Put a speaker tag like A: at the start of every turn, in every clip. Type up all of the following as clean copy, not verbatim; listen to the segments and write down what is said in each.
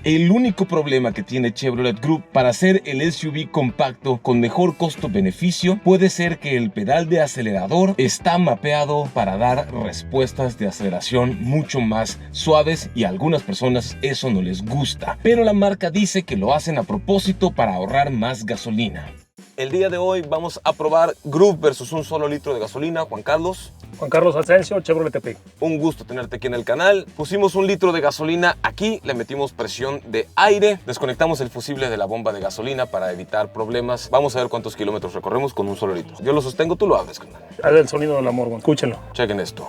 A: El único problema que tiene Chevrolet Group para ser el SUV compacto con mejor costo-beneficio puede ser que el pedal de acelerador está mapeado para dar respuestas de aceleración mucho más suaves y a algunas personas eso no les gusta. Pero la marca dice que lo hacen a propósito para ahorrar más gasolina. El día de hoy vamos a probar Groove versus un solo litro de gasolina. Juan Carlos.
B: Juan Carlos Asensio, Chevrolet Tepic.
A: Un gusto tenerte aquí en el canal. Pusimos un litro de gasolina aquí, le metimos presión de aire, desconectamos el fusible de la bomba de gasolina para evitar problemas. Vamos a ver cuántos kilómetros recorremos con un solo litro. Yo lo sostengo, tú lo abres, canal.
B: Haz el sonido del amor, escúchenlo.
A: Chequen esto.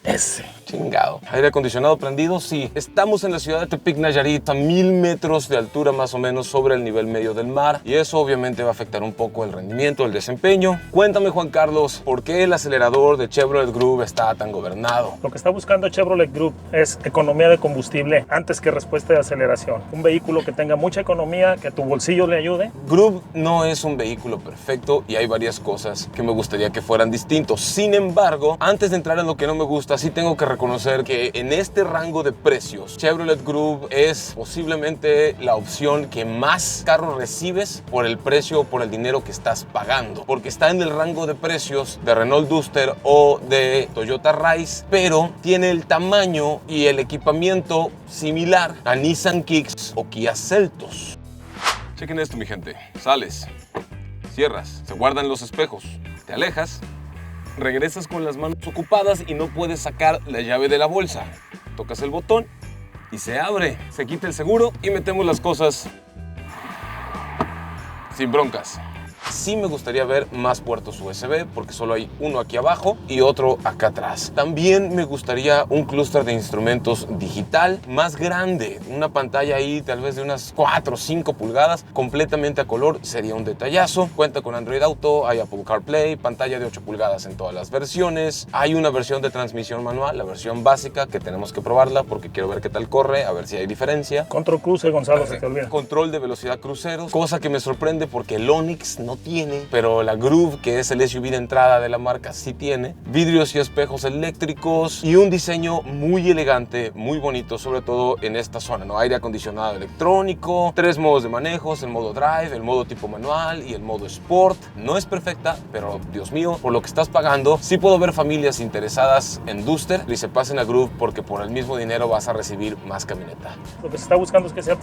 B: Ese.
A: Chingado. Aire acondicionado prendido, sí. Estamos en la ciudad de Tepic, Nayarit, a 1000 metros de altura más o menos sobre el nivel medio del mar. Y eso obviamente va a afectar un poco el rendimiento, el desempeño. Cuéntame, Juan Carlos, ¿por qué el acelerador de Chevrolet Groove está tan gobernado?
B: Lo que está buscando Chevrolet Group es economía de combustible antes que respuesta de aceleración. Un vehículo que tenga mucha economía, que tu bolsillo le ayude.
A: Groove no es un vehículo perfecto y hay varias cosas que me gustaría que fueran distintos. Sin embargo, antes de entrar en lo que no me gusta, sí tengo que reconocer que en este rango de precios Chevrolet Groove es posiblemente la opción que más carros recibes por el precio o por el dinero que estás pagando, porque está en el rango de precios de Renault Duster o de Toyota Rise, pero tiene el tamaño y el equipamiento similar a Nissan Kicks o Kia Seltos. Chequen esto, mi gente. Sales, cierras, se guardan los espejos, te alejas, regresas con las manos ocupadas y no puedes sacar la llave de la bolsa. Tocas el botón y se abre, se quita el seguro y metemos las cosas sin broncas. Sí me gustaría ver más puertos USB porque solo hay uno aquí abajo y otro acá atrás. También me gustaría un clúster de instrumentos digital más grande. Una pantalla ahí tal vez de unas 4 o 5 pulgadas completamente a color sería un detallazo. Cuenta con Android Auto, hay Apple CarPlay, pantalla de 8 pulgadas en todas las versiones. Hay una versión de transmisión manual, la versión básica, que tenemos que probarla porque quiero ver qué tal corre, a ver si hay diferencia.
B: Control cruce, Gonzalo, se te olvida.
A: Control de velocidad cruceros, cosa que me sorprende porque el Onix no tiene, pero la Groove, que es el SUV de entrada de la marca, sí tiene. Vidrios y espejos eléctricos y un diseño muy elegante, muy bonito, sobre todo en esta zona, ¿no? Aire acondicionado electrónico, 3 modos de manejos, el modo Drive, el modo tipo manual y el modo Sport. No es perfecta, pero Dios mío, por lo que estás pagando, sí puedo ver familias interesadas en Duster y se pasen a Groove porque por el mismo dinero vas a recibir más camioneta.
B: Lo que se está buscando es que sea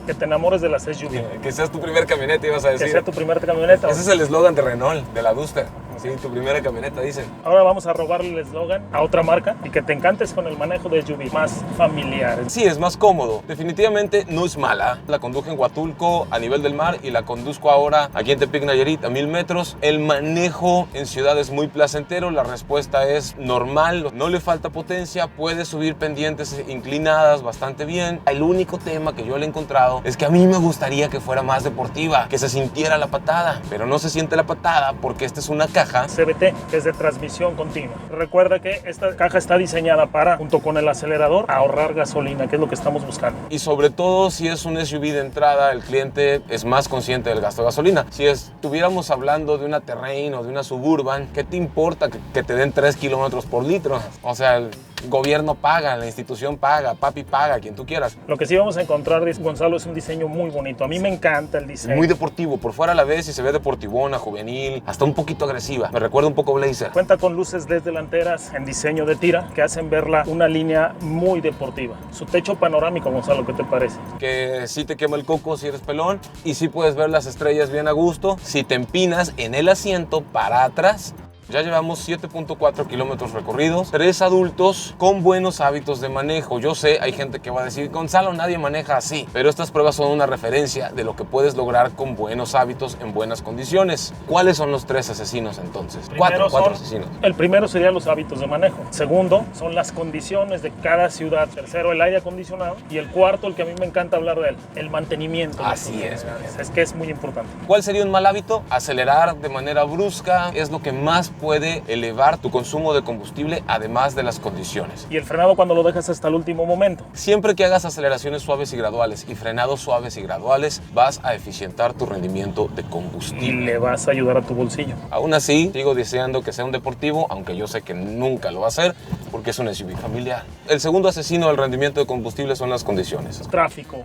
B: que te enamores de las SUV.
A: Que seas tu primer camioneta, ibas a decir.
B: Que sea tu primera camioneta.
A: Ese es el eslogan de Renault, de la Duster. Sí, tu primera camioneta, dicen.
B: Ahora vamos a robarle el eslogan a otra marca y que te encantes con el manejo de SUV, más familiar.
A: Sí, es más cómodo. Definitivamente no es mala. La conduje en Huatulco a nivel del mar y la conduzco ahora aquí en Tepic, Nayarit, a 1000 metros. El manejo en ciudad es muy placentero. La respuesta es normal. No le falta potencia. Puede subir pendientes inclinadas bastante bien. El único tema que yo le he encontrado es que a mí me gustaría que fuera más deportiva, que se sintiera la patada, pero no se siente la patada porque esta es una caja
B: CVT, que es de transmisión continua. Recuerda que esta caja está diseñada para, junto con el acelerador, ahorrar gasolina, que es lo que estamos buscando.
A: Y sobre todo, si es un SUV de entrada, el cliente es más consciente del gasto de gasolina. Si estuviéramos hablando de una Terrain o de una Suburban, ¿qué te importa que te den 3 kilómetros por litro? O sea, el gobierno paga, la institución paga, papi paga, quien tú quieras.
B: Lo que sí vamos a encontrar, Gonzalo, es un diseño muy bonito. A mí me encanta el diseño.
A: Muy deportivo. Por fuera la ves y se ve deportivona, juvenil, hasta un poquito agresiva. Me recuerda un poco Blazer.
B: Cuenta con luces LED delanteras en diseño de tira que hacen verla una línea muy deportiva. Su techo panorámico, Gonzalo, ¿qué te parece?
A: Que sí te quema el coco si eres pelón y sí puedes ver las estrellas bien a gusto. Si te empinas en el asiento para atrás, Ya llevamos 7.4 kilómetros recorridos, 3 adultos con buenos hábitos de manejo. Yo sé, hay gente que va a decir, Gonzalo, nadie maneja así, pero estas pruebas son una referencia de lo que puedes lograr con buenos hábitos en buenas condiciones. ¿Cuáles son los 3 asesinos entonces? Cuatro asesinos.
B: El primero sería los hábitos de manejo. Segundo, son las condiciones de cada ciudad. Tercero, el aire acondicionado. Y el cuarto, el que a mí me encanta hablar de él, el mantenimiento.
A: Así es.
B: Es que es muy importante.
A: ¿Cuál sería un mal hábito? Acelerar de manera brusca es lo que más puede elevar tu consumo de combustible, además de las condiciones.
B: Y el frenado cuando lo dejas hasta el último momento.
A: Siempre que hagas aceleraciones suaves y graduales y frenados suaves y graduales, vas a eficientar tu rendimiento de combustible.
B: Le vas a ayudar a tu bolsillo.
A: Aún así, sigo deseando que sea un deportivo, aunque yo sé que nunca lo va a ser, porque es un SUV familiar. El segundo asesino del rendimiento de combustible son las condiciones.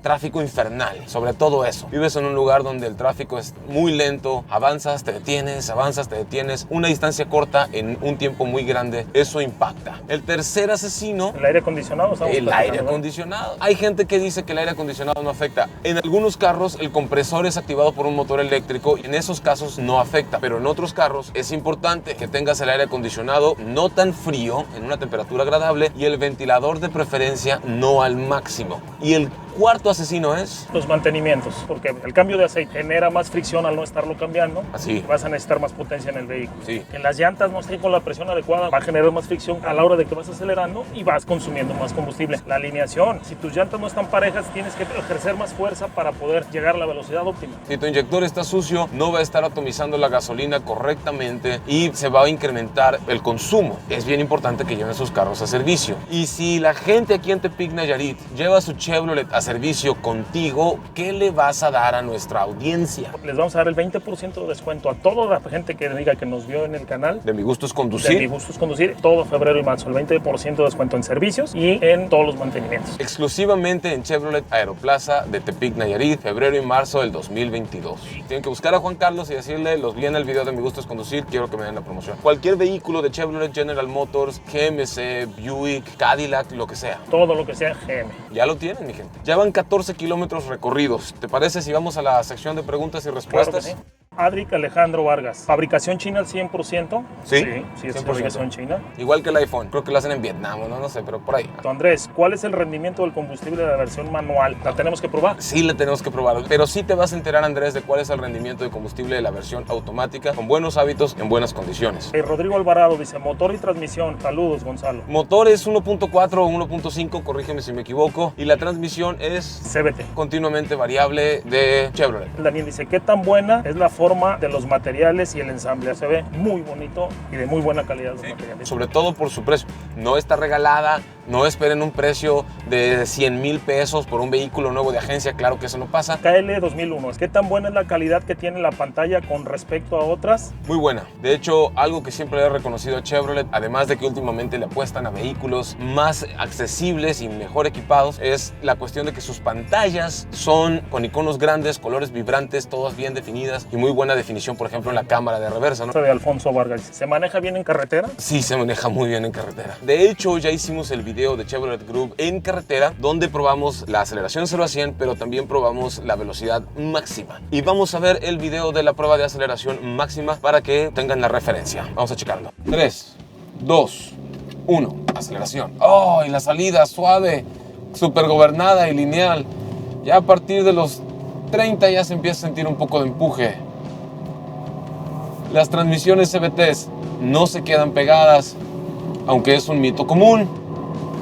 A: Tráfico infernal, sobre todo eso. Vives en un lugar donde el tráfico es muy lento, avanzas, te detienes, una distancia corta en un tiempo muy grande, eso impacta. El tercer asesino...
B: ¿El aire acondicionado?
A: El aire acondicionado. Hay gente que dice que el aire acondicionado no afecta. En algunos carros el compresor es activado por un motor eléctrico y en esos casos no afecta, pero en otros carros es importante que tengas el aire acondicionado no tan frío, en una temperatura agradable, y el ventilador de preferencia no al máximo. Y el cuarto asesino es...
B: los mantenimientos, porque el cambio de aceite genera más fricción al no estarlo cambiando.
A: Así.
B: Vas a necesitar más potencia en el vehículo.
A: Sí.
B: Que las llantas no estén con la presión adecuada, va a generar más fricción a la hora de que vas acelerando y vas consumiendo más combustible. La alineación, si tus llantas no están parejas, tienes que ejercer más fuerza para poder llegar a la velocidad óptima.
A: Si tu inyector está sucio, no va a estar atomizando la gasolina correctamente y se va a incrementar el consumo. Es bien importante que lleven sus carros a servicio. Y si la gente aquí en Tepic Nayarit lleva su Chevrolet a servicio contigo, ¿qué le vas a dar a nuestra audiencia?
B: Les vamos a dar el 20% de descuento a toda la gente que diga que nos vio en el canal.
A: De Mi Gusto es Conducir.
B: De Mi Gusto es Conducir, todo febrero y marzo, el 20% de descuento en servicios y en todos los mantenimientos.
A: Exclusivamente en Chevrolet Aeroplaza de Tepic Nayarit, febrero y marzo del 2022. Tienen que buscar a Juan Carlos y decirle, los vi en el video de Mi Gusto es Conducir, quiero que me den la promoción. Cualquier vehículo de Chevrolet, General Motors, GMC, Buick, Cadillac, lo que sea.
B: Todo lo que sea GM.
A: Ya lo tienen, mi gente. Ya van 14 kilómetros recorridos. ¿Te parece si vamos a la sección de preguntas y respuestas?
B: Claro que sí. Adric Alejandro Vargas, ¿fabricación china al 100%?
A: Sí,
B: sí, es
A: 100%.
B: fabricación china.
A: Igual que el iPhone, creo que lo hacen en Vietnam, no sé, pero por ahí.
B: Andrés, ¿cuál es el rendimiento del combustible de la versión manual? ¿La tenemos que probar?
A: Sí, la tenemos que probar, pero sí te vas a enterar, Andrés, de cuál es el rendimiento de combustible de la versión automática, con buenos hábitos, en buenas condiciones.
B: Rodrigo Alvarado dice, motor y transmisión. Saludos, Gonzalo.
A: Motor es 1.4 o 1.5, corrígeme si me equivoco, y la transmisión es
B: CVT.
A: Continuamente variable de Chevrolet.
B: Daniel dice, ¿qué tan buena es la forma de los materiales y el ensamble? Se ve muy bonito y de muy buena calidad los materiales.
A: Sobre todo por su precio. No está regalada, no esperen un precio de 100,000 pesos por un vehículo nuevo de agencia, claro que eso no pasa.
B: KL 2001, ¿qué tan buena es la calidad que tiene la pantalla con respecto a otras?
A: Muy buena. De hecho, algo que siempre he reconocido a Chevrolet, además de que últimamente le apuestan a vehículos más accesibles y mejor equipados, es la cuestión de que sus pantallas son con iconos grandes, colores vibrantes, todas bien definidas y muy buena definición, por ejemplo, en la cámara de reversa, ¿no?
B: De Alfonso Vargas, ¿se maneja bien en carretera?
A: Sí, se maneja muy bien en carretera. De hecho, ya hicimos el video de Chevrolet Group en carretera, donde probamos la aceleración 0 a 100, pero también probamos la velocidad máxima. Y vamos a ver el video de la prueba de aceleración máxima para que tengan la referencia. Vamos a checarlo. 3, 2, 1, aceleración. ¡Oh! Y la salida suave, súper gobernada y lineal. Ya a partir de los 30 ya se empieza a sentir un poco de empuje. Las transmisiones CVTs no se quedan pegadas, aunque es un mito común.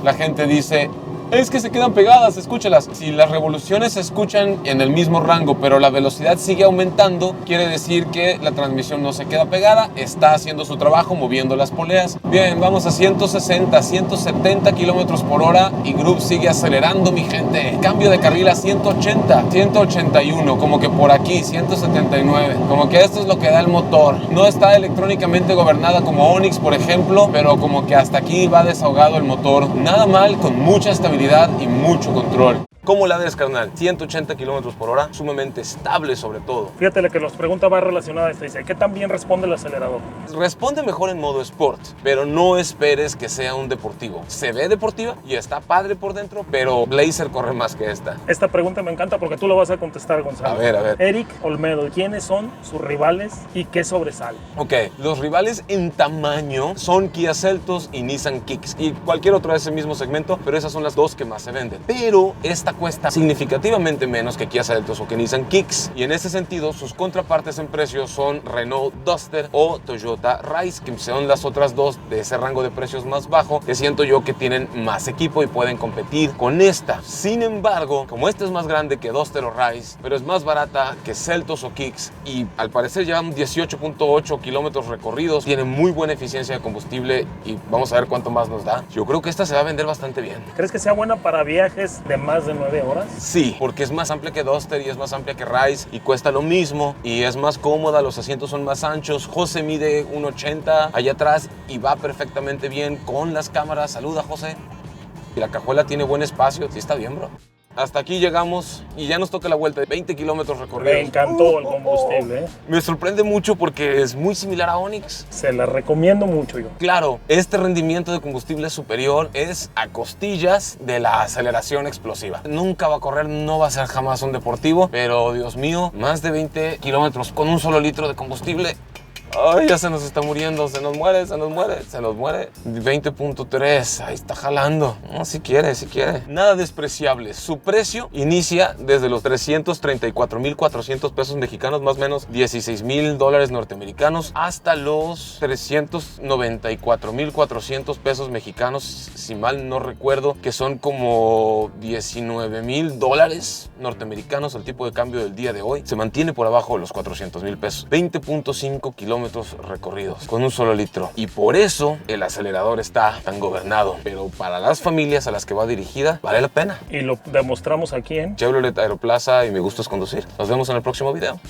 A: La gente dice, es que se quedan pegadas, escúchalas. Si las revoluciones se escuchan en el mismo rango, pero la velocidad sigue aumentando, quiere decir que la transmisión no se queda pegada, está haciendo su trabajo moviendo las poleas. Bien, vamos a 160, 170 kilómetros por hora y Group sigue acelerando, mi gente. Cambio de carril a 180, 181, como que por aquí, 179. Como que esto es lo que da el motor. No está electrónicamente gobernada como Onix, por ejemplo, pero como que hasta aquí va desahogado el motor. Nada mal, con mucha estabilidad y mucho control. ¿Cómo la ves, carnal? 180 kilómetros por hora, sumamente estable sobre todo.
B: Fíjate, la que nos pregunta va relacionada a esta. Dice, ¿qué tan bien responde el acelerador?
A: Responde mejor en modo Sport, pero no esperes que sea un deportivo. Se ve deportiva y está padre por dentro, pero Blazer corre más que esta.
B: Esta pregunta me encanta porque tú lo vas a contestar, Gonzalo.
A: A ver.
B: Eric Olmedo, ¿quiénes son sus rivales y qué sobresale?
A: Ok, los rivales en tamaño son Kia Seltos y Nissan Kicks y cualquier otro de ese mismo segmento, pero esas son las dos que más se venden. Pero esta cuesta significativamente menos que Kia Seltos o que Nissan Kicks, y en ese sentido sus contrapartes en precio son Renault Duster o Toyota Rise, que son las otras dos de ese rango de precios más bajo, que siento yo que tienen más equipo y pueden competir con esta. Sin embargo, como esta es más grande que Duster o Rise, pero es más barata que Seltos o Kicks y al parecer llevan 18.8 kilómetros recorridos, tiene muy buena eficiencia de combustible y vamos a ver cuánto más nos da. Yo creo que esta se va a vender bastante bien.
B: ¿Crees que sea buena para viajes de más de 9 9 horas.
A: Sí, porque es más amplia que Duster y es más amplia que Rise y cuesta lo mismo y es más cómoda, los asientos son más anchos. José mide 1.80 allá atrás y va perfectamente bien con las cámaras. Saluda, José. Y la cajuela tiene buen espacio. Sí, está bien, bro. Hasta aquí llegamos y ya nos toca la vuelta de 20 kilómetros recorridos.
B: Me encantó el combustible.
A: Me sorprende mucho porque es muy similar a Onix.
B: Se la recomiendo mucho yo.
A: Claro, este rendimiento de combustible superior es a costillas de la aceleración explosiva. Nunca va a correr, no va a ser jamás un deportivo, pero Dios mío, más de 20 kilómetros con un solo litro de combustible. Ay, ya se nos está muriendo, se nos muere. 20.3, ahí está jalando. No, si quiere. Nada despreciable. Su precio inicia desde los 334,400 pesos mexicanos, más o menos $16,000 norteamericanos, hasta los 394,400 pesos mexicanos, si mal no recuerdo, que son como $19,000 norteamericanos. El tipo de cambio del día de hoy se mantiene por abajo de los 400,000 pesos. 20.5 kilómetros recorridos con un solo litro, y por eso el acelerador está tan gobernado, pero para las familias a las que va dirigida vale la pena.
B: Y lo demostramos aquí en
A: Chevrolet Aeroplaza y Me Gusta es Conducir. Nos vemos en el próximo video.